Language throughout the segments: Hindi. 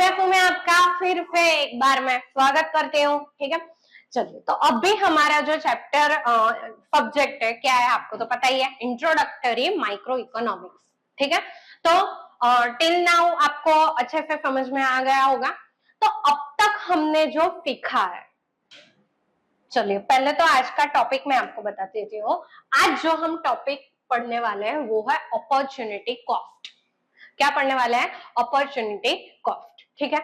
एफओ में आपका फिर से एक बार मैं स्वागत करती हूँ। ठीक है, चलिए तो अभी हमारा जो चैप्टर सब्जेक्ट है क्या है आपको तो पता ही है, इंट्रोडक्टरी माइक्रो इकोनॉमिक्स। ठीक है, तो टिल नाउ आपको अच्छे से समझ में आ गया होगा। तो अब तक हमने जो सीखा है, चलिए पहले तो आज का टॉपिक मैं आपको बता देती हूँ। आज जो हम टॉपिक पढ़ने वाले हैं वो है अपॉर्चुनिटी कॉस्ट। क्या पढ़ने वाले हैं? Opportunity cost. ठीक है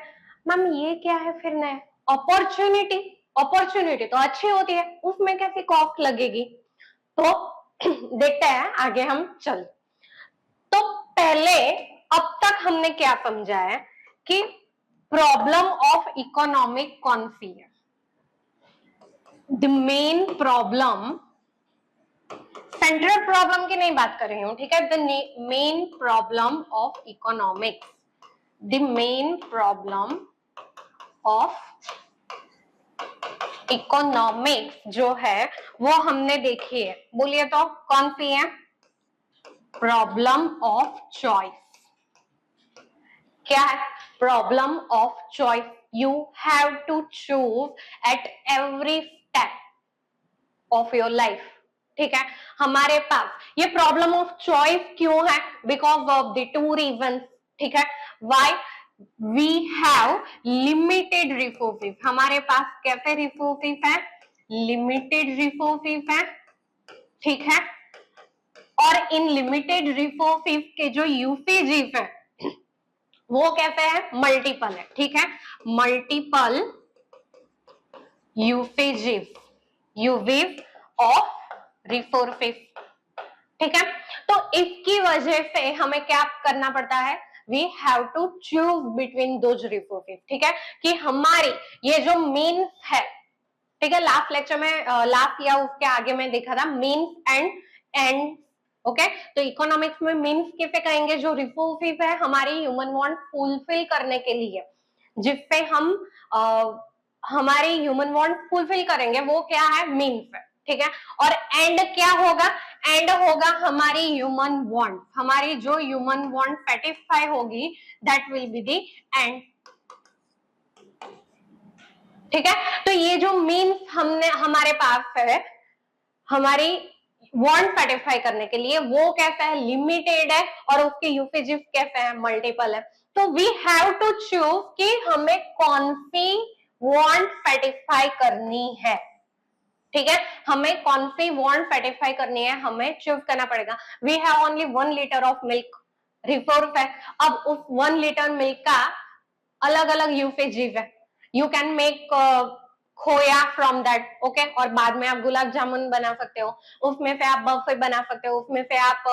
मैम, ये क्या है फिर नया? अपॉर्चुनिटी, अपॉर्चुनिटी तो अच्छी होती है, उसमें कैसी कॉस्ट लगेगी? तो देखते हैं आगे हम चल। तो पहले अब तक हमने क्या समझा है कि प्रॉब्लम ऑफ इकोनॉमिक कौन सी है? The main problem, central problem की नहीं बात कर रही हूं। ठीक है, the main problem of economics, the main problem of economics जो है वो हमने देखी है। बोलिए तो कौन सी है? Problem of choice. क्या है? Problem of choice. You have to choose at every step of your life. ठीक है, हमारे पास ये प्रॉब्लम ऑफ चॉइस क्यों है? Because of the two reason. ठीक है, why? We have limited resources. हमारे पास कैसे रिसोर्सेस है? लिमिटेड रिसोर्सेस है। ठीक है, और इन लिमिटेड रिसोर्सेस के जो यूसेजेस है वो कैसे है? मल्टीपल है। ठीक है, multiple usages, uses of resources. ठीक है, तो इसकी वजह से हमें क्या करना पड़ता है? We have to choose between those resources. ठीक है, कि हमारी ये जो मीन्स है, ठीक है, लास्ट लेक्चर में लास्ट या उसके आगे में देखा था मीन्स एंड एंड। ओके, तो इकोनॉमिक्स में मीन्स कैसे कहेंगे? जो रिसोर्सेस है हमारी ह्यूमन वांट फुलफिल करने के लिए, जिससे हम हमारी ह्यूमन वांट फुलफिल करेंगे, वो क्या है? मीन्स है। ठीक है, और एंड क्या होगा? एंड होगा हमारी ह्यूमन वांट। हमारी जो ह्यूमन वांट सेटिस्फाई होगी that will be the and. ठीक है, तो ये जो मीन्स हमने हमारे पास है हमारी वांट सेटिस्फाई करने के लिए, वो कैसा है? लिमिटेड है, और उसके यूसेजेस कैसे है? मल्टीपल है। तो वी हैव टू चूज कि हमें कौन सी वांट सेटिस्फाई करनी है। ठीक है, हमें कौन सी वांट सेटिस्फाई करनी है, हमें चूज करना पड़ेगा। We have only 1 litre of milk resource है। अब उस 1 लीटर मिल्क का अलग अलग यूसेजेस है। यू कैन मेक खोया फ्रॉम दैट। ओके, और बाद में आप गुलाब जामुन बना सकते हो, उसमें से आप बर्फी बना सकते हो, उसमें से आप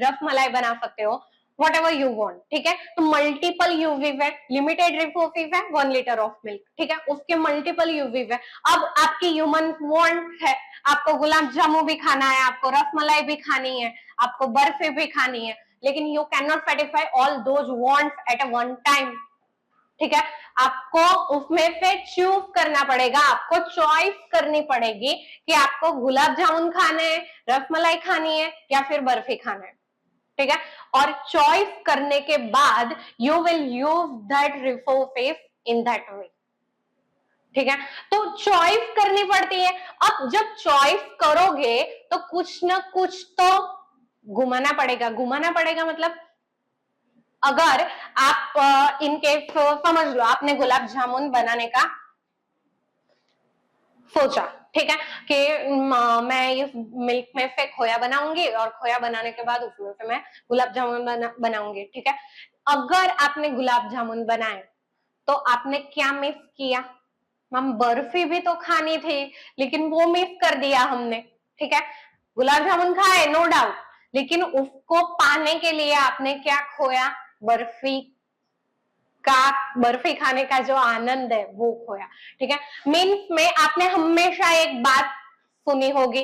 रसमलाई बना सकते हो, whatever you want। ठीक है, तो मल्टीपल यूजेस है, लिमिटेड रिसोर्सेज है, 1 लीटर ऑफ मिल्क। ठीक है, उसके मल्टीपल यूजेस है। अब आपकी ह्यूमन वांट है, आपको गुलाब जामुन भी खाना है, आपको रसमलाई भी खानी है, आपको बर्फी भी खानी है, लेकिन you can not satisfy all those wants at a one time. ठीक है, आपको उसमें से चूज करना पड़ेगा, आपको चॉइस करनी पड़ेगी कि आपको गुलाब जामुन खाने हैं, रसमलाई खानी है, या फिर बर्फी खाना है। ठीक है, और चॉइस करने के बाद you will use that resources in that way. ठीक है, तो चॉइस करनी पड़ती है। अब जब चॉइस करोगे तो कुछ ना कुछ तो घुमाना पड़ेगा। घुमाना पड़ेगा मतलब अगर आप इनकेस समझ लो आपने गुलाब जामुन बनाने का सोचा, ठीक है, कि मैं इस मिल्क में से खोया बनाऊंगी और खोया बनाने के बाद उसमें से मैं गुलाब जामुन बनाऊंगी। ठीक है, अगर आपने गुलाब जामुन बनाए तो आपने क्या मिस किया? मैम बर्फी भी तो खानी थी, लेकिन वो मिस कर दिया हमने। ठीक है, गुलाब जामुन खाए नो डाउट, लेकिन उसको पाने के लिए आपने क्या खोया? बर्फी का, बर्फी खाने का जो आनंद है वो खोया। ठीक है, मीन्स में आपने हमेशा एक बात सुनी होगी,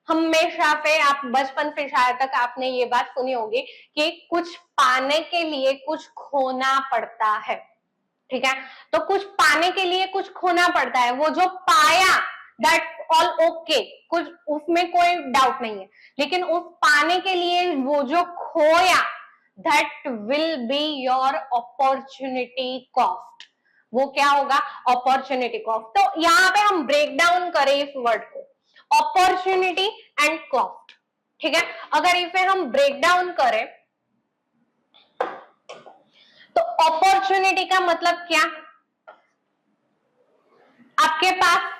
हमेशा से आप बचपन से शायद तक आपने ये बात सुनी होगी कि कुछ पाने के लिए कुछ खोना पड़ता है। ठीक है, तो कुछ पाने के लिए कुछ खोना पड़ता है। वो जो पाया दैट ऑल ओके, कुछ उसमें कोई डाउट नहीं है, लेकिन उस पाने के लिए वो जो खोया that will be your opportunity cost. वो क्या होगा? Opportunity cost. तो यहाँ पे हम ब्रेक डाउन करें इस वर्ड को, अपॉर्चुनिटी एंड कॉस्ट, ठीक है। अगर इसे हम ब्रेक डाउन करें तो अपॉर्चुनिटी का मतलब क्या? आपके पास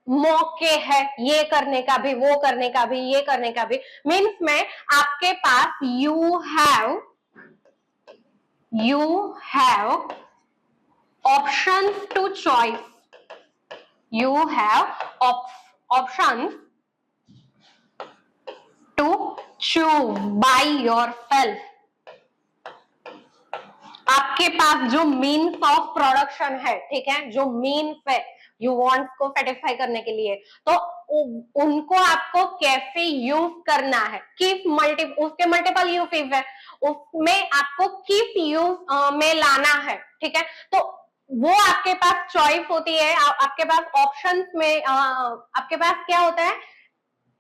मौके है ये करने का भी, वो करने का भी, ये करने का भी। मीन्स में आपके पास you have options to choice, you have options to choose by yourself. आपके पास जो मीन्स ऑफ प्रोडक्शन है, ठीक है, जो मीन्स है यू वांट को सेटिस्फाई करने के लिए, तो उनको आपको कैसे यूज करना है, किस उसके मल्टीपल यूजेस है, उसमें आपको किस यूज में लाना है, ठीक है। तो वो आपके पास चॉइस होती है, आपके पास ऑप्शंस में आपके पास क्या होता है?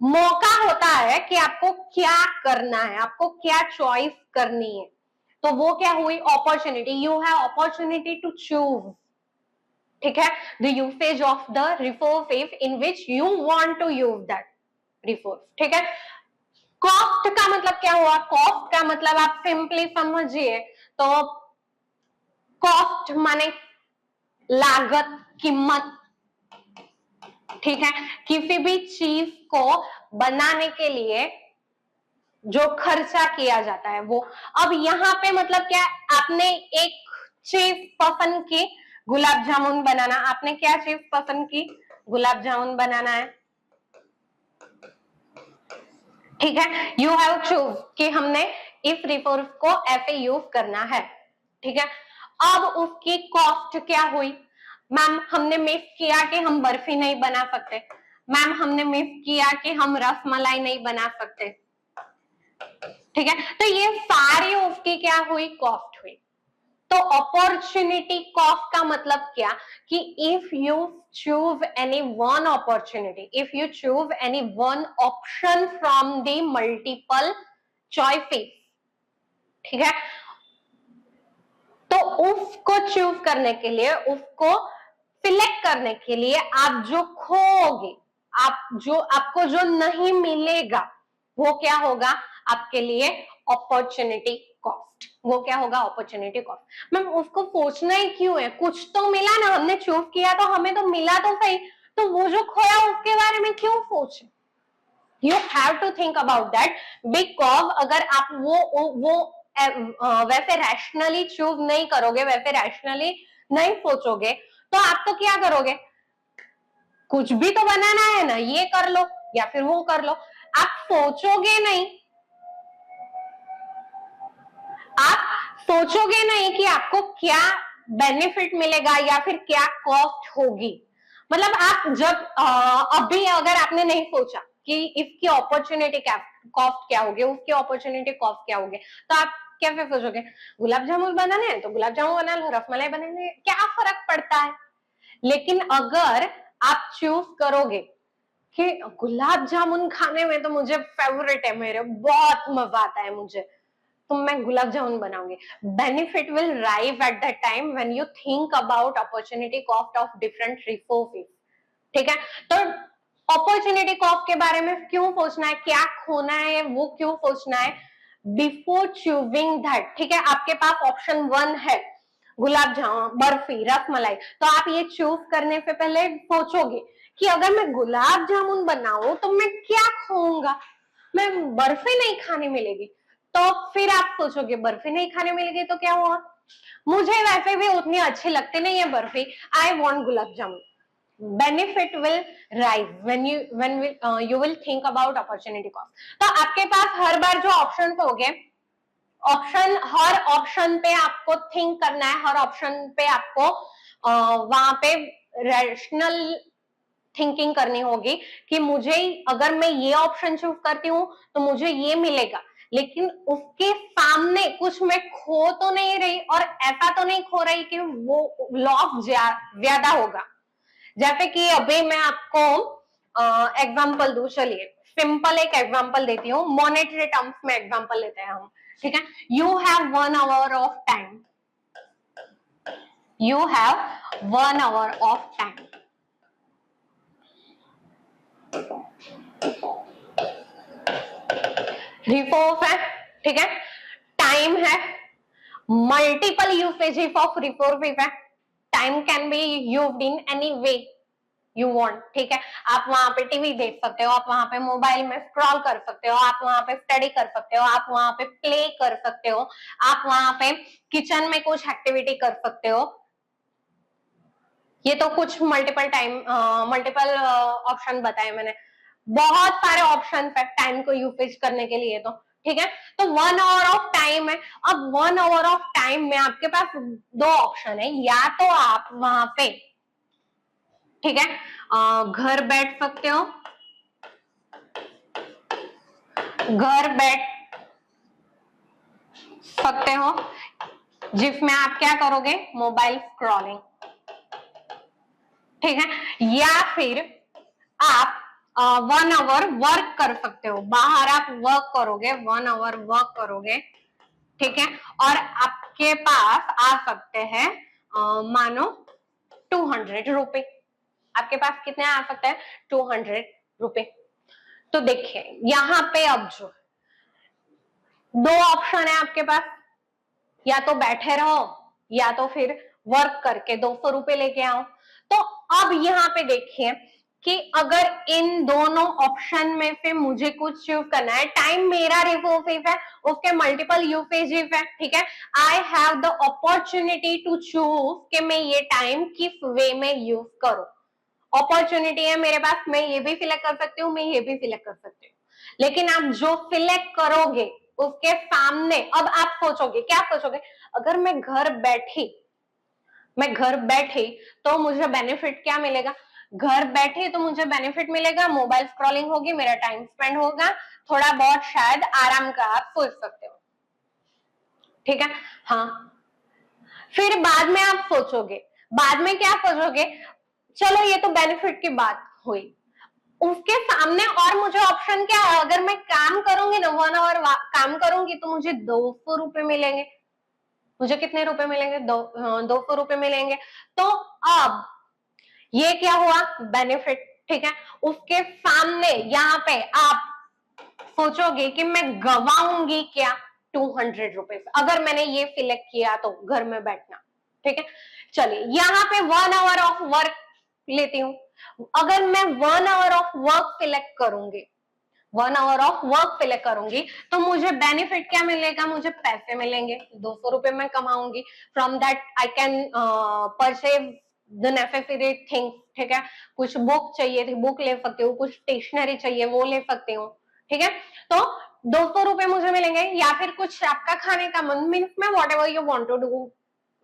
मौका होता है कि आपको क्या करना है, आपको क्या चॉइस करनी है। तो वो क्या हुई? Opportunity. You have opportunity to choose, ठीक है, the usage of the resources in which you want to use that resource, ठीक है। कॉस्ट का मतलब क्या हुआ? कॉस्ट का मतलब आप सिंपली समझिए तो कॉस्ट माने लागत, कीमत, ठीक है। किसी भी चीज को बनाने के लिए जो खर्चा किया जाता है वो। अब यहाँ पे मतलब क्या, आपने एक चीज पसंद की, गुलाब जामुन बनाना। आपने क्या चीज पसंद की? गुलाब जामुन बनाना है, ठीक है। यू हैव चूज कि हमने इस रिसोर्स को ऐसे यूज करना है, ठीक है। अब उसकी कॉस्ट क्या हुई? मैम हमने मिस किया कि हम बर्फी नहीं बना सकते, मैम हमने मिस किया कि हम रसमलाई नहीं बना सकते, ठीक है। तो ये सारी उसकी क्या हुई? कॉस्ट हुई। तो अपॉर्चुनिटी कॉस्ट का मतलब क्या कि if you choose any one opportunity, if you choose any one option from the multiple choices, ठीक है, तो उसको चूज करने के लिए, उसको सिलेक्ट करने के लिए आप जो खोओगे, आपको जो नहीं मिलेगा वो क्या होगा आपके लिए? Opportunity cost. वो क्या होगा? Opportunity cost. मैम उसको सोचना ही क्यों है? कुछ तो मिला ना, हमने चूज किया तो हमें तो मिला तो सही, तो वो जो खोया उसके बारे में क्यों सोचे? You have to think about that, because अगर आप वो वैसे रैशनली चूज नहीं करोगे, वैसे रैशनली नहीं सोचोगे, तो आप तो क्या करोगे? कुछ भी तो बनाना है ना, ये कर लो या फिर वो कर लो, आप सोचोगे नहीं, आप सोचोगे नहीं कि आपको क्या बेनिफिट मिलेगा या फिर क्या कॉस्ट होगी। मतलब आप जब अभी अगर आपने नहीं सोचा कि इसकी अपॉर्चुनिटी क्या कॉस्ट क्या होगी, उसकी अपॉर्चुनिटी कॉस्ट क्या होगी, तो आप कैसे सोचोगे? गुलाब जामुन बनाने हैं तो गुलाब जामुन बना लो, रसमलाई बनाने क्या फर्क पड़ता है। लेकिन अगर आप चूज करोगे कि गुलाब जामुन खाने में तो मुझे फेवरेट है, मेरे बहुत मजा आता है मुझे, तो मैं गुलाब जामुन बनाऊंगी, benefit will राइव at that time when you think about opportunity cost of different resources, ठीक है। तो अपॉर्चुनिटी कॉस्ट के बारे में क्यों सोचना है, क्या खोना है वो क्यों सोचना है बिफोर चूजिंग दैट, ठीक है। आपके पास ऑप्शन 1 है गुलाब जामुन, बर्फी, रसमलाई, तो आप ये चूज करने से पहले सोचोगे कि अगर मैं गुलाब जामुन बनाऊं तो मैं क्या खाऊंगा, मैं बर्फी नहीं खाने मिलेगी, तो फिर आप सोचोगे बर्फी नहीं खाने मिलेगी तो क्या हुआ, मुझे वैसे भी उतनी अच्छी लगती नहीं है barfi, I want gulab jamun. Benefit will rise when you will think about opportunity cost। तो आपके पास हर बार जो ऑप्शन हो गए, हर ऑप्शन पे आपको थिंक करना है, हर ऑप्शन पे आपको वहां पे रैशनल थिंकिंग करनी होगी कि मुझे अगर मैं ये ऑप्शन चूज करती हूँ तो मुझे ये मिलेगा, लेकिन उसके सामने कुछ मैं खो तो नहीं रही, और ऐसा तो नहीं खो रही कि वो लॉस ज्यादा होगा। जैसे कि अभी मैं आपको एग्जाम्पल दूं, चलिए सिंपल एक एग्जाम्पल देती हूँ, मॉनेटरी टर्म्स में एग्जाम्पल लेते हैं हम। ठीक है, you have 1 hour of time, you have 1 hour of time. रिफोफ है, ठीक है, टाइम है, मल्टीपल यूसेज ऑफ रिफोर्फ है, time can be used in any way you want, ठीक है, आप वहां पे टीवी देख सकते हो, आप वहां पे मोबाइल में स्क्रॉल कर सकते हो, आप वहां पे स्टडी कर सकते हो, आप वहां पे प्ले कर सकते हो, आप वहां पे किचन में कुछ एक्टिविटी कर सकते हो। ये तो कुछ मल्टीपल ऑप्शन बताए मैंने, बहुत सारे ऑप्शन है टाइम को यूसेज करने के लिए, तो ठीक है, तो 1 hour ऑफ टाइम है। अब 1 hour ऑफ टाइम में आपके पास 2 ऑप्शन है, या तो आप वहां पे, ठीक है, घर बैठ सकते हो, घर बैठ सकते हो जिसमें आप क्या करोगे, मोबाइल स्क्रॉलिंग, ठीक है, या फिर आप 1 hour वर्क कर सकते हो, बाहर आप वर्क करोगे, 1 hour वर्क करोगे, ठीक है, और आपके पास आ सकते हैं मानो 200 रुपए, आपके पास कितने आ सकते हैं, 200 रुपए। तो देखिए यहाँ पे अब जो 2 ऑप्शन है आपके पास, या तो बैठे रहो या तो फिर वर्क करके 200 रुपए लेके आओ। तो अब यहाँ पे देखिए कि अगर इन दोनों ऑप्शन में से मुझे कुछ चूज करना है, टाइम मेरा रिसोर्सिव है, उसके मल्टीपल यूसेजेस है, ठीक है, I have the opportunity to choose कि मैं ये टाइम किस वे में यूज करूं। अपॉर्चुनिटी है मेरे पास, मैं ये भी सिलेक्ट कर सकती हूँ, मैं ये भी सिलेक्ट कर सकती हूँ, लेकिन आप जो सिलेक्ट करोगे उसके सामने अब आप सोचोगे, क्या सोचोगे, अगर मैं घर बैठी तो मुझे बेनिफिट क्या मिलेगा, घर बैठे तो मुझे बेनिफिट मिलेगा, मोबाइल स्क्रॉलिंग होगी, मेरा टाइम स्पेंड होगा, थोड़ा बहुत शायद आराम का आप सोच सकते हो, ठीक है, हाँ। फिर बाद में आप सोचोगे, बाद में क्या सोचोगे, चलो ये तो बेनिफिट की बात हुई, उसके सामने और मुझे ऑप्शन क्या है, अगर मैं काम करूंगी ना 1 hour काम करूंगी तो मुझे 200 रुपए मिलेंगे, मुझे कितने रुपए मिलेंगे, 200 रुपए मिलेंगे। तो अब ये क्या हुआ, बेनिफिट, ठीक है, उसके सामने यहाँ पे आप सोचोगे कि मैं गवाऊंगी क्या, 200 रुपए, अगर मैंने ये सिलेक्ट किया तो घर में बैठना, ठीक है। चलिए यहाँ पे 1 hour ऑफ वर्क लेती हूँ, अगर मैं 1 hour ऑफ वर्क सिलेक्ट करूंगी, 1 hour ऑफ वर्क सिलेक्ट करूंगी तो मुझे बेनिफिट क्या मिलेगा, मुझे पैसे मिलेंगे, 200 रुपए मैं कमाऊंगी, from that I can purchase the necessary things, ठीक है, कुछ बुक चाहिए थी बुक ले सकती हूँ, कुछ स्टेशनरी चाहिए वो ले सकती हूँ, ठीक है, तो 200 रुपए मुझे मिलेंगे, या फिर कुछ आपका खाने का मन, मीन्स में whatever you want to do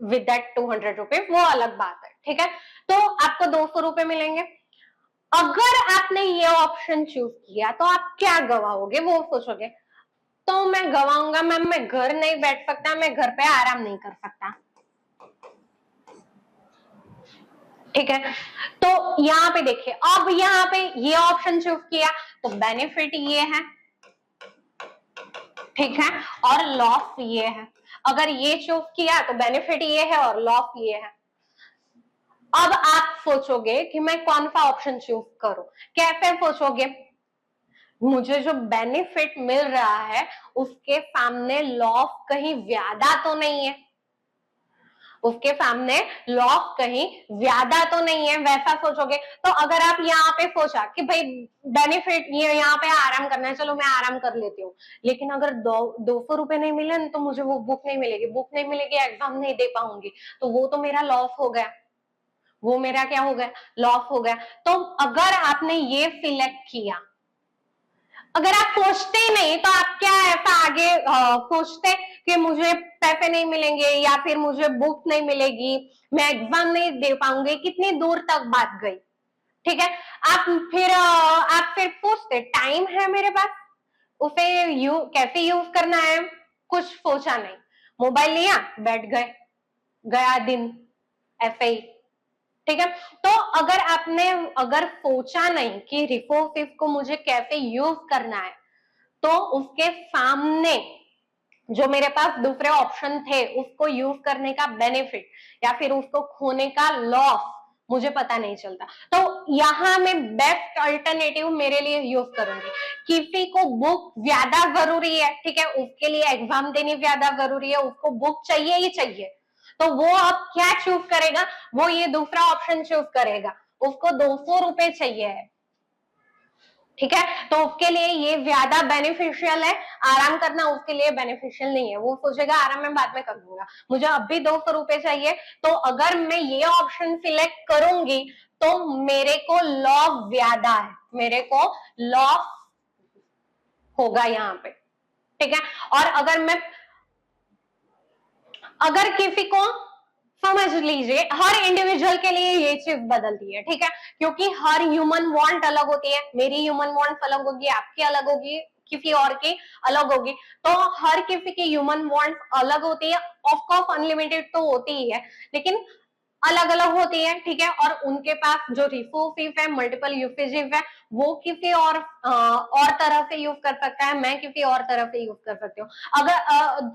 with that 200 रुपए, वो अलग बात है, ठीक है, तो आपको 200 रुपए मिलेंगे। अगर आपने ये ऑप्शन चूज किया तो आप क्या गवाओगे, वो सोचोगे, तो मैं गवाऊंगा मैम, मैं घर नहीं बैठ सकता, मैं घर पे आराम नहीं कर सकता, ठीक है, तो यहाँ पे देखिए, अब यहाँ पे ये ऑप्शन चूज किया तो बेनिफिट ये है, ठीक है, और लॉस ये है, अगर ये चूज किया तो बेनिफिट ये है और लॉस ये है। अब आप सोचोगे कि मैं कौन सा ऑप्शन चूज करूं, कैसे सोचोगे, मुझे जो बेनिफिट मिल रहा है उसके सामने लॉस कहीं ज्यादा तो नहीं है, उसके सामने लॉस कहीं ज्यादा तो नहीं है, वैसा सोचोगे। तो अगर आप यहाँ पे सोचा कि भाई बेनिफिट ये यहाँ पे आराम करना है, चलो मैं आराम कर लेती हूँ, लेकिन अगर 200 रुपए नहीं मिले तो मुझे वो बुक नहीं मिलेगी, एग्जाम नहीं दे पाऊंगी, तो वो तो मेरा लॉस हो गया, वो मेरा क्या हो गया, लॉस हो गया। तो अगर आपने ये सिलेक्ट किया, अगर आप सोचते ही नहीं तो आप क्या ऐसा आगे सोचते कि मुझे पैसे नहीं मिलेंगे या फिर मुझे बुक नहीं मिलेगी, मैं एग्जाम नहीं दे पाऊंगी, कितनी दूर तक बात गई, ठीक है। आप फिर पूछते, टाइम है मेरे पास, उसे कैसे यूज करना है, कुछ सोचा नहीं, मोबाइल लिया बैठ गए, गया दिन ऐसे ही, ठीक है। तो अगर सोचा नहीं कि रिसोर्सेज को मुझे कैसे यूज करना है, तो उसके सामने जो मेरे पास दूसरे ऑप्शन थे उसको यूज करने का बेनिफिट या फिर उसको खोने का लॉस मुझे पता नहीं चलता। तो यहाँ मैं बेस्ट अल्टरनेटिव मेरे लिए यूज करूंगी। किसी को बुक ज्यादा जरूरी है, ठीक है, उसके लिए एग्जाम देनी ज्यादा जरूरी है, उसको बुक चाहिए ही चाहिए, तो वो अब क्या चूज करेगा, वो ये दूसरा ऑप्शन चूज करेगा। उसको 200 रुपए चाहिए है, ठीक है, तो उसके लिए ये ज्यादा बेनिफिशियल है। आराम करना उसके लिए बेनिफिशियल नहीं है, वो सोचेगा आराम में बाद में कर लूंगा, मुझे अब भी 200 रुपए चाहिए। तो अगर मैं ये ऑप्शन सिलेक्ट करूंगी तो मेरे को लॉस ज्यादा है, मेरे को लॉस होगा यहाँ पे, ठीक है। और अगर किसी को, समझ लीजिए, हर इंडिविजुअल के लिए ये चीज बदलती है, ठीक है, क्योंकि हर ह्यूमन वांट अलग होती है। मेरी ह्यूमन वांट अलग होगी, आपकी अलग होगी, किसी और की अलग होगी। तो हर किसी की ह्यूमन वांट अलग होती है। ऑफ कोर्स अनलिमिटेड तो होती ही है, लेकिन अलग अलग होती है, ठीक है। और उनके पास जो रिसोर्सेज है, मल्टीपल यूसेजेस है, वो किसी और तरह से यूज कर सकता है, मैं किसी और तरह से यूज कर सकती हूँ। अगर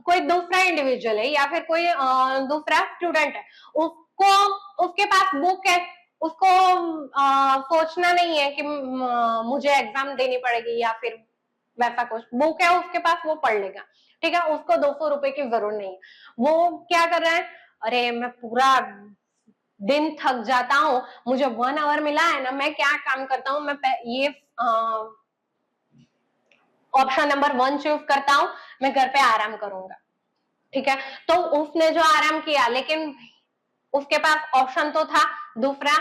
कोई दूसरा इंडिविजुअल है या फिर कोई दूसरा स्टूडेंट है, उसको उसके पास बुक है, उसको सोचना नहीं है कि मुझे एग्जाम देनी पड़ेगी या फिर वैसा कुछ, बुक है उसके पास, वो पढ़ लेगा, ठीक है, उसको 200 रुपए की जरूरत नहीं है। वो क्या कर रहा है, अरे मैं पूरा दिन थक जाता हूँ, मुझे 1 आवर मिला है ना, मैं क्या काम करता हूँ, मैं ये ऑप्शन नंबर 1 चूज करता हूँ, मैं घर पे आराम करूंगा, ठीक है। तो उसने जो आराम किया, लेकिन उसके पास ऑप्शन तो था दूसरा,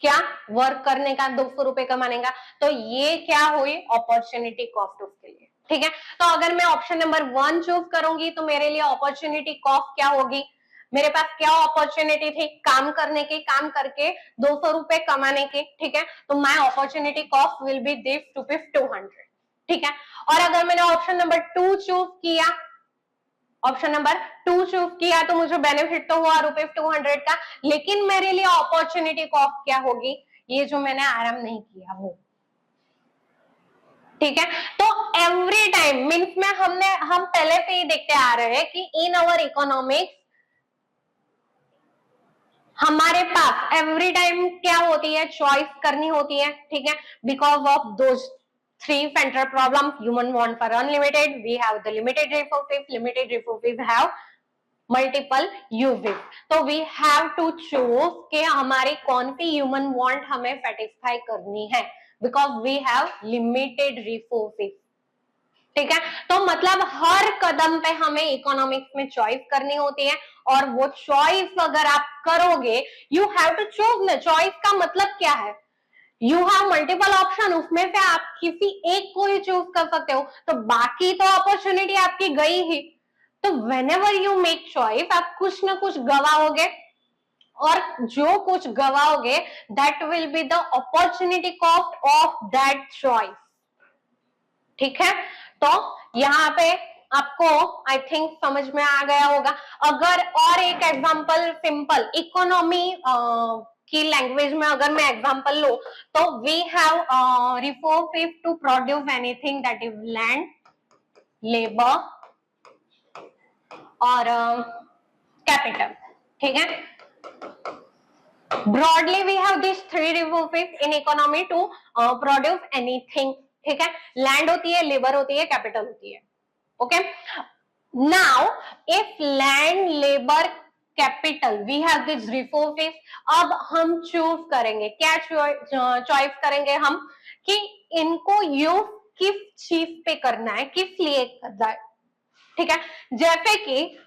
क्या, वर्क करने का, 200 रुपए कमाने का। तो ये क्या हुई, अपॉर्चुनिटी कॉस्ट उसके लिए, ठीक है। तो अगर मैं ऑप्शन नंबर 1 चूज करूंगी तो मेरे लिए अपॉर्चुनिटी कॉस्ट क्या होगी, मेरे पास क्या अपॉर्चुनिटी थी, काम करने की, काम करके 200 रुपए कमाने की, ठीक है। तो my opportunity cost will be this ₹200, ठीक है। और अगर मैंने ऑप्शन नंबर 2 चूज किया, ऑप्शन नंबर 2 चूज किया, तो मुझे बेनिफिट तो हुआ ₹200 का, लेकिन मेरे लिए अपॉर्चुनिटी कॉस्ट क्या होगी, ये जो मैंने आराम नहीं किया वो, ठीक है। तो एवरी टाइम मीन्स में हम पहले से ही देखते आ रहे हैं कि इन आवर इकोनॉमिक्स हमारे पास एवरी टाइम क्या होती है, चॉइस करनी होती है, ठीक है। Because of those 3 central problems, human wants are unlimited, we have the limited resources have multiple uses, तो we have to choose कि हमारी कौन सी ह्यूमन वांट हमें सेटिस्फाई करनी है, because we have limited resources, ठीक है। तो मतलब हर कदम पे हमें इकोनॉमिक्स में चॉइस करनी होती है, और वो चॉइस अगर आप करोगे, यू हैव टू चूज न, चॉइस का मतलब क्या है, यू हैव मल्टीपल ऑप्शन, उसमें से आप किसी एक को ही चूज कर सकते हो, तो बाकी तो अपॉर्चुनिटी आपकी गई ही। तो व्हेनेवर यू मेक चॉइस, आप कुछ ना कुछ गवाओगे, और जो कुछ गवाओगे that will be the opportunity cost of that choice, ठीक है। तो यहाँ पे आपको आई थिंक समझ में आ गया होगा। अगर और एक एग्जांपल सिंपल इकोनॉमी की लैंग्वेज में अगर मैं एग्जांपल लूं, तो we have resources to produce anything, that is land, labour और कैपिटल, ठीक है। Broadly we have this 3 resources in economy to produce anything, ठीक है। लैंड होती है, लेबर होती है, कैपिटल होती है, okay. Now if land, labour, capital, we have this resources, अब हम चूज करेंगे, क्या चॉइस करेंगे हम, कि इनको यूज किस चीज पे करना है, किस लिए करना है, ठीक है। जैसे कि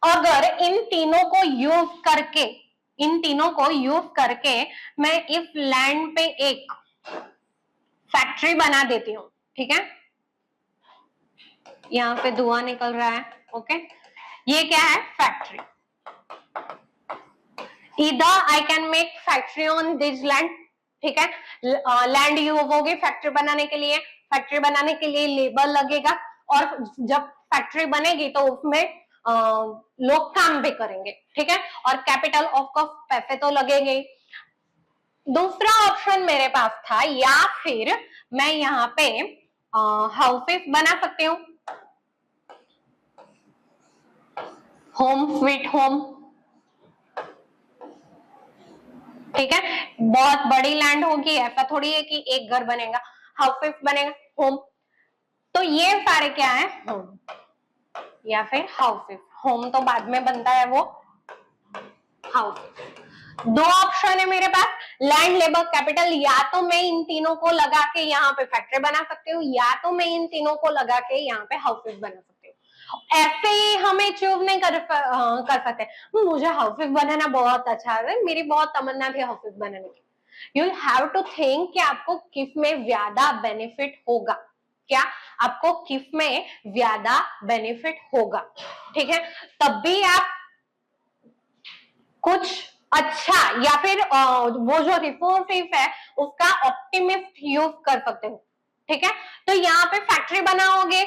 अगर इन तीनों को यूज करके मैं इस लैंड पे एक फैक्ट्री बना देती हूँ, ठीक है, यहाँ पे धुआं निकल रहा है, ओके, ये क्या है, फैक्ट्री। इधर I can make factory on this land, ठीक है, लैंड यूज होगी फैक्ट्री बनाने के लिए, फैक्ट्री बनाने के लिए लेबर लगेगा, और जब फैक्ट्री बनेगी तो उसमें लोग काम भी करेंगे, ठीक है, और कैपिटल ऑफ कोर्स पैसे तो लगेंगे। दूसरा ऑप्शन मेरे पास था, या फिर मैं यहाँ पे हाउसेस बना सकती हूँ, होम स्वीट होम, ठीक है, बहुत बड़ी लैंड होगी, ऐसा थोड़ी है कि एक घर बनेगा, हाउसेस बनेगा, होम। तो ये सारे क्या है, होम या फिर हाउसेस। होम तो बाद में बनता है, वो हाउसेस। दो ऑप्शन है मेरे पास, लैंड, लेबर, कैपिटल। या तो मैं इन तीनों को लगा के यहाँ पे फैक्ट्री बना सकती हूँ, या तो मैं इन तीनों को लगा के यहाँ पे हाउसेस बना सकती हूँ। ऐसे ही हमें चूज नहीं कर सकते, मुझे हाउसेस बनाना बहुत अच्छा है, मेरी बहुत तमन्ना थी हाउसेस बनाने की। यू हैव टू थिंक कि आपको किस में ज्यादा बेनिफिट होगा, क्या आपको किस में ज्यादा बेनिफिट होगा, ठीक है, तब भी आप कुछ अच्छा या फिर वो जो रिसोर्सेस है उसका ऑप्टिमिस्ट यूज कर सकते हो, ठीक है। तो यहाँ पे फैक्ट्री बनाओगे,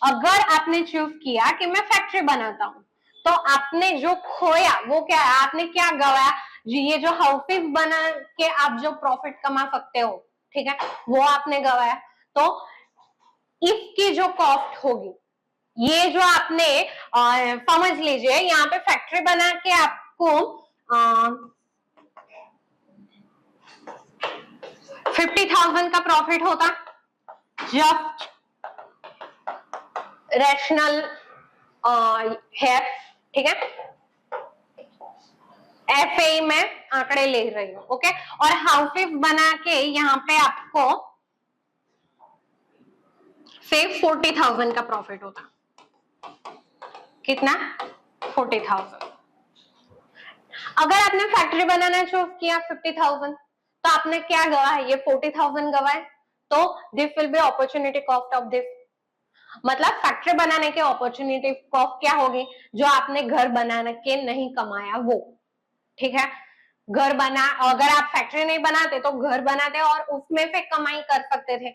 अगर आपने चूज किया कि मैं फैक्ट्री बनाता हूं, तो आपने जो खोया वो क्या है, आपने क्या गवाया, ये जो हाउसेस बना के आप जो प्रॉफिट कमा सकते हो, ठीक है, वो आपने गवाया। तो इसकी जो कॉस्ट होगी, ये जो आपने समझ लीजिए यहाँ पे फैक्ट्री बना के आपको 50,000 का प्रॉफिट होता, जस्ट रैशनल है, ठीक है, एफए में आंकड़े ले रही हूं, ओके। और हाउसेस बना के यहाँ पे आपको से 40,000 का प्रॉफिट होता, कितना, 40,000। अगर आपने फैक्ट्री बनाना चूज किया 50,000, तो आपने क्या गवा है, ये 40,000 गवाए, तो this will be opportunity cost of this. मतलब फैक्ट्री बनाने के अपॉर्चुनिटी कॉस्ट क्या होगी, जो आपने घर बनाने के नहीं कमाया वो, ठीक है। घर बना, अगर आप फैक्ट्री नहीं बनाते तो घर बनाते और उसमें से कमाई कर सकते थे,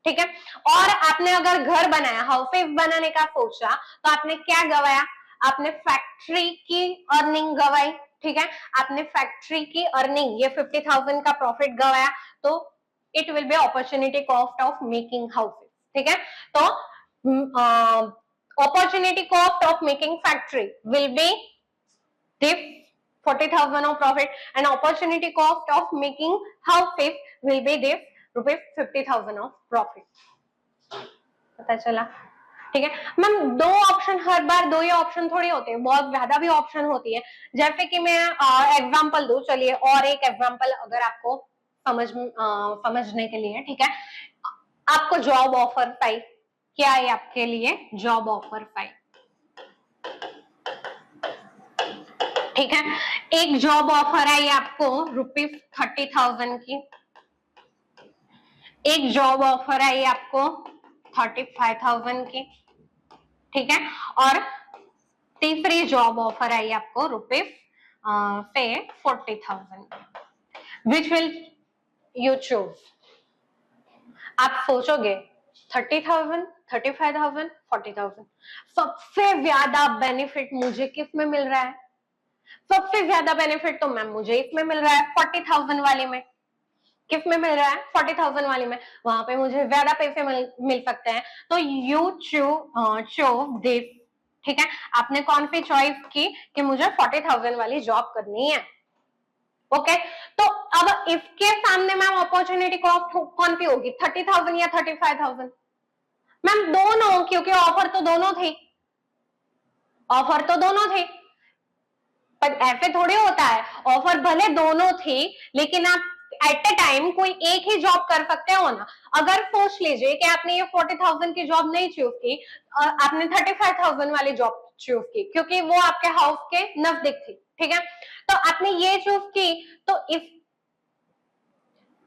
ठीक है। और आपने अगर घर बनाया, हाउसेस बनाने का सोचा, तो आपने क्या गवाया, आपने फैक्ट्री की अर्निंग गवाई, ठीक है, आपने फैक्ट्री की अर्निंग, ये 50,000 का प्रॉफिट गवाया, तो it will be opportunity cost of making houses, ठीक है। तो opportunity cost of making factory will be this 40,000 of profit, and opportunity cost of making houses will be this rupees 50,000 of profit. पता चला, ठीक है मैम। दो ऑप्शन, हर बार दो ही ऑप्शन थोड़ी होते हैं, बहुत ज्यादा भी ऑप्शन होती है। जैसे कि मैं एग्जांपल दूं, चलिए और एक एग्जांपल अगर आपको समझने के लिए, ठीक है। आपको जॉब ऑफर पाई, क्या है आपके लिए जॉब ऑफर पाई, ठीक है। एक जॉब ऑफर आई आपको ₹30,000 की, एक जॉब ऑफर आई आपको 35,000 की, ठीक है। और तीसरी जॉब ऑफर आई आपको ₹40,000। Which will you choose? आप सोचोगे 30,000, 35,000, 40,000, सबसे ज्यादा बेनिफिट मुझे किस में मिल रहा है? सबसे ज्यादा बेनिफिट तो मैम मुझे इसमें मिल रहा है 40,000 वाले में। किस में मिल रहा है? 40,000 वाले में, वहां पे मुझे ज्यादा पैसे मिल सकते हैं। तो यू चूज दिस, ठीक है। आपने कौन सी चॉइस की कि मुझे 40,000 वाली जॉब करनी है, ओके। तो अब इसके सामने मैम अपॉर्चुनिटी कॉस्ट कौन सी होगी, 30,000 या 35,000? मैम दोनों, क्योंकि ऑफर तो दोनों थी, ऑफर तो दोनों थी। पर ऐसे थोड़ी होता है, ऑफर भले दोनों थी, लेकिन आप एट ए टाइम कोई एक ही जॉब कर सकते हो ना। अगर सोच लीजिए कि आपने ये 40,000 की जॉब नहीं चूज की, आपने 35,000 वाली जॉब चूज की, क्योंकि वो आपके हाउस के नजदीक थी, ठीक है। तो आपने ये चूज की, तो इस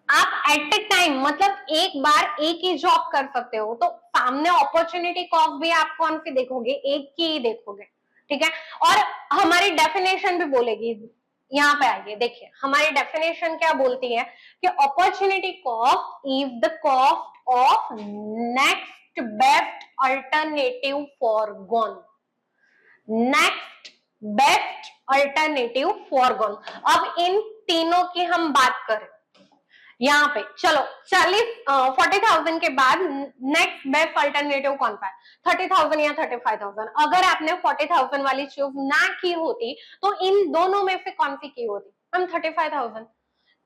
आप एट ए टाइम, मतलब एक बार एक ही जॉब कर सकते हो, तो सामने अपॉर्चुनिटी कॉस्ट भी आप कौन सी देखोगे, एक की ही देखोगे, ठीक है। और हमारी डेफिनेशन भी बोलेगी, यहाँ पे आइए देखिए हमारी डेफिनेशन क्या बोलती है कि opportunity cost is the cost of next best alternative for gone, next best alternative for gone. अब इन तीनों की हम बात करें, यहाँ पे चलो 40,000 के बाद नेक्स्ट बेस्ट अल्टरनेटिव कौन सा है, 30,000 या 35,000। अगर आपने 40,000 वाली चूज ना की होती तो इन दोनों में से कौन सी की होती, हम 35,000।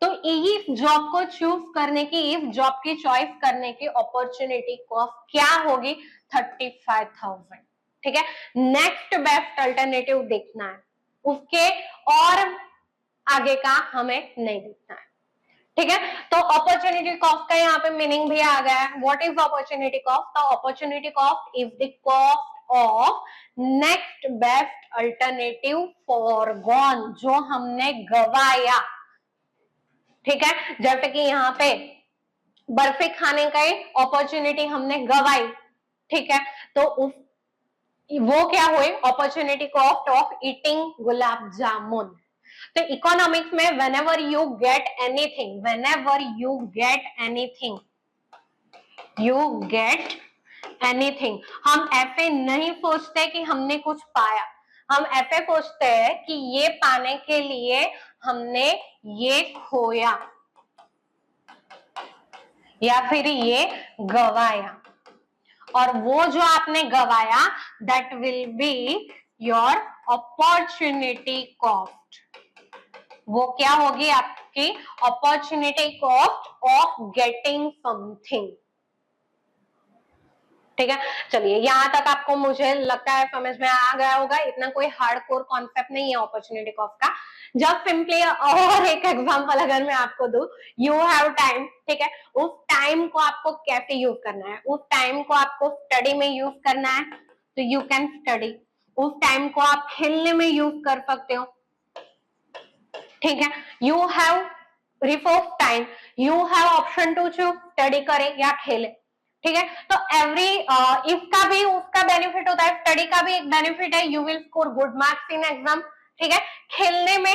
तो इस जॉब को चूज करने की, इस जॉब की चॉइस करने की अपॉर्चुनिटी कॉस्ट क्या होगी, 35,000। ठीक है, नेक्स्ट बेस्ट अल्टरनेटिव देखना है, उसके और आगे का हमें नहीं देखना है। ठीक है, तो अपॉर्चुनिटी कॉस्ट का यहाँ पे मीनिंग भी आ गया है। What is opportunity cost? तो opportunity cost is the cost of next best alternative forgone, जो हमने गवाया। ठीक है, जैसे कि यहाँ पे बर्फी खाने का अपॉर्चुनिटी हमने गवाई। ठीक है, तो वो क्या हुए, opportunity cost of eating gulab jamun. तो इकोनॉमिक्स में whenever you get anything, हम ऐसे नहीं सोचते कि हमने कुछ पाया, हम ऐसे सोचते हैं कि ये पाने के लिए हमने ये खोया या फिर ये गवाया, और वो जो आपने गवाया that will be your opportunity cost. वो क्या होगी, आपकी opportunity cost of getting something. ठीक है, चलिए यहाँ तक आपको मुझे लगता है समझ में आ गया होगा। इतना कोई हार्डकोर कॉन्सेप्ट नहीं है अपॉर्चुनिटी कॉस्ट का। जस्ट सिंपली और एक एग्जांपल अगर मैं आपको दूं, यू हैव टाइम। ठीक है, उस टाइम को आपको कैसे यूज करना है, उस टाइम को आपको स्टडी में यूज करना है तो यू कैन स्टडी, उस टाइम को आप खेलने में यूज कर सकते हो। ठीक है, you have resource time, you have option to choose study करे या खेले। ठीक है, तो एवरी इसका भी उसका बेनिफिट होता है, स्टडी का भी एक बेनिफिट है, you will score good marks in exam. ठीक है, खेलने में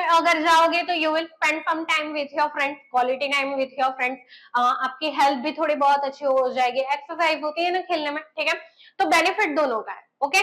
अगर जाओगे तो you will spend some time with your friends, quality time with your friends, आपकी हेल्थ भी थोड़ी बहुत अच्छी हो जाएगी, एक्सरसाइज होती है ना खेलने में। ठीक है, तो बेनिफिट दोनों का है। ओके,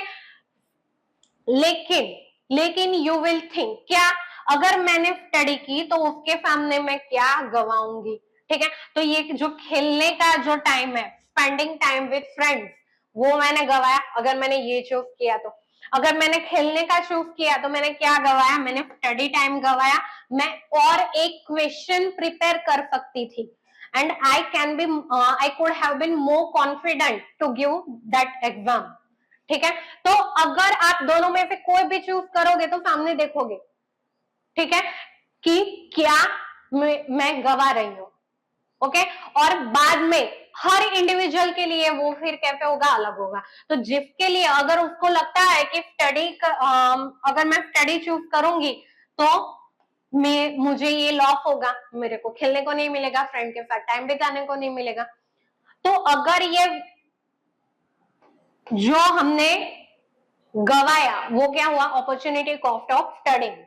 लेकिन यू विल थिंक, क्या अगर मैंने स्टडी की तो उसके सामने मैं क्या गवाऊंगी। ठीक है, तो ये जो खेलने का जो टाइम है, स्पेंडिंग टाइम विद फ्रेंड्स, वो मैंने गवाया अगर मैंने ये चूज किया तो। अगर मैंने खेलने का चूज किया तो मैंने क्या गवाया, मैंने स्टडी टाइम गवाया। मैं और एक क्वेश्चन प्रिपेयर कर सकती थी and I could have been more confident to give that exam. ठीक है, तो अगर आप दोनों में से कोई भी चूज करोगे तो सामने देखोगे, ठीक है, कि क्या मैं गवा रही हूं। ओके, और बाद में हर इंडिविजुअल के लिए वो फिर कैसे होगा, अलग होगा। तो जिसके लिए अगर उसको लगता है कि अगर मैं स्टडी चूज करूंगी तो मुझे ये लॉस होगा, मेरे को खेलने को नहीं मिलेगा, फ्रेंड के साथ टाइम बिताने को नहीं मिलेगा, तो अगर ये जो हमने गवाया वो क्या हुआ, अपॉर्चुनिटी कॉस्ट ऑफ स्टडिंग।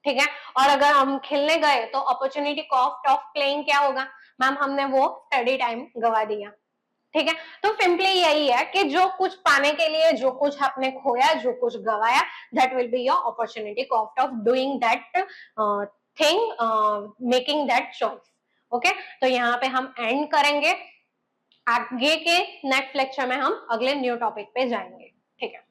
ठीक है, और अगर हम खेलने गए तो अपॉर्चुनिटी कॉस्ट ऑफ प्लेइंग क्या होगा, मैम हमने वो स्टडी टाइम गवा दिया। ठीक है, तो सिंपली यही है कि जो कुछ पाने के लिए जो कुछ आपने खोया, जो कुछ गवाया, that will be your opportunity cost of doing that thing, making that choice. Okay, तो यहाँ पे हम एंड करेंगे। आगे के नेक्स्ट लेक्चर में हम अगले न्यू टॉपिक पे जाएंगे। ठीक है।